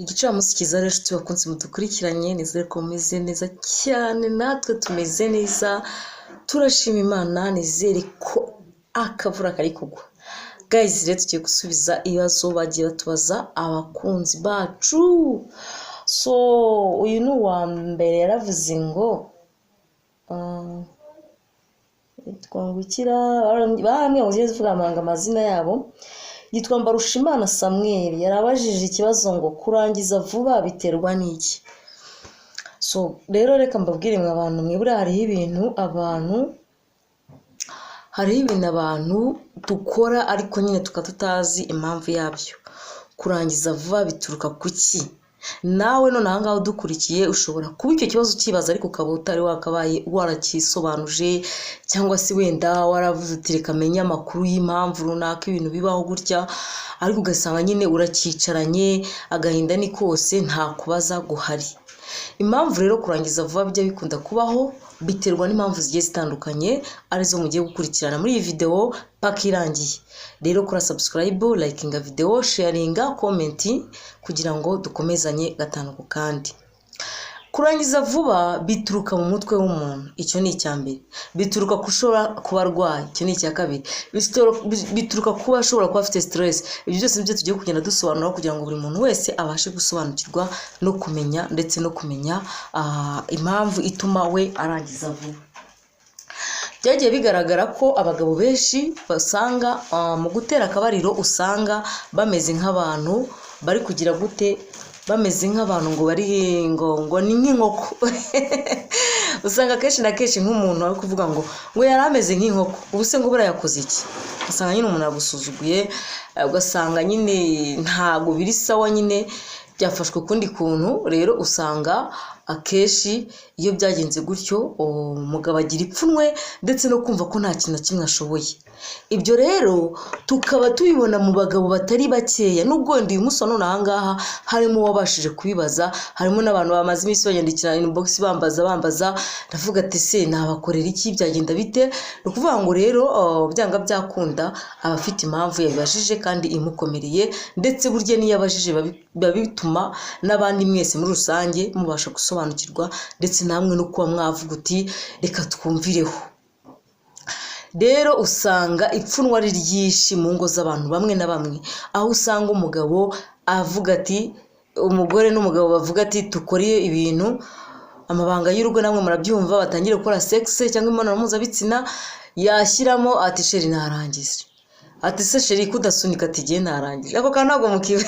Igicamunsi cyiza rero inshuti bakunze mudukurikiranye, nizere ko mumeze neza cyane, natwe tumeze neza, turashima Imana, nizere ko akavura kari kugwa. Guys, rero tugiye gusubiza ibibazo bagiye batubaza abakunzi bacu. So uyu ni uwa mbere, yaravuze ngo twangukira bamwe ugiye zivuga amazina yabo. Yitwa Mbarushimana Samuel, yarabajije ikibazo ngo kurangiza vuba biterwa n'iki? So rero reka mbabwire mwe abantu, mwebure hariho ibintu abantu dukora ariko nyine tukatutazi impamvu yabyo. Kurangiza vuba bituruka kuki? Nawe none aha ngaho dukurikiye ushobora kuba icyo kibazo ukibaza ariko ukaba utari wakabaye warakisobanuje, cyangwa se wenda waravuze uti reka menye amakuru y'impamvu runaka ibintu bibaho gutya, ariko ugasanga nyine urakicaranye agahinda ni kose nta kubaza guhari. Impamvu rero kurangiza vuba bijya bikunda kubaho biterwa n'impamvu zigiye zitandukanye, arizo mugiye gukurikirana muri iyi video paka irangiye. Rero kora subscribe, likinga video, sharinga, comment kugira ngo dukomezanye gatanu ku kandi. Kurangiza vuba bituruka mu mutwe w'umuntu, icyo ni icyambere. Bituruka kushobora kuba arwaye, icyo ni icya kabiri. Bituruka kuba ashobora kuba afite stress. Ibyo byose nibyo tugiye kugenda dusobanura kugira ngo buri muntu wese abashe gusobanukirwa no kumenya, ndetse no kumenya impamvu ituma we arangiza vuba. Byagiye bigaragara ko abagabo benshi basanga mu gutera akabariro usanga bameze nk'abantu bari kugira gute, bameze nk'abantu ngo bari ngo ni nk'inkoko. Usanga kenshi na kenshi nk'umuntu ari kuvuga ngo yari ameze nk'inkoko, ubu se ngo barayakoze iki? Usanga nyine umuntu agusuzuguye, ugasanga nyine ntago biri sawa, nyine byafashwe kundi kuntu. Rero usanga akeshi iyo byagenze gutyo umugabo agira ipfunwe ndetse no kumva ko nta kintu na kimwe ashoboye. Ibyo rero tukaba tubibona mu bagabo batari bakeya, nubwo ndi umunsi none aha ngaha harimo wabashije kubibaza, harimo n'abantu bamaze iminsi banyandikira inbox bambaza, ndavuga ati se nabakorera iki, byagenda bite? No kuvuga ngo rero byanga byakunda abafite impamvu yabibajije kandi imukomereye, ndetse burye niyo abajije babituma n'abandi mwese muri rusange mubasha gusobanukirwa, ndetse namwe no kuba mwavuga uti reka twumvireho. Rero usanga ipfunwa ari ryinshi mu ngo z'abantu bamwe na bamwe, aho usanga umugabo avuga ati, umugore n'umugabo bavuga ati tukore ibintu amabanga y'urugo, namwe murabyumva, batangira gukora sex cyangwa imibonano mpuzabitsina, yashyiramo ati sheri narangize, ati se sheri kudasunika ati giye narangize. Ako kana ntabwo mukiwe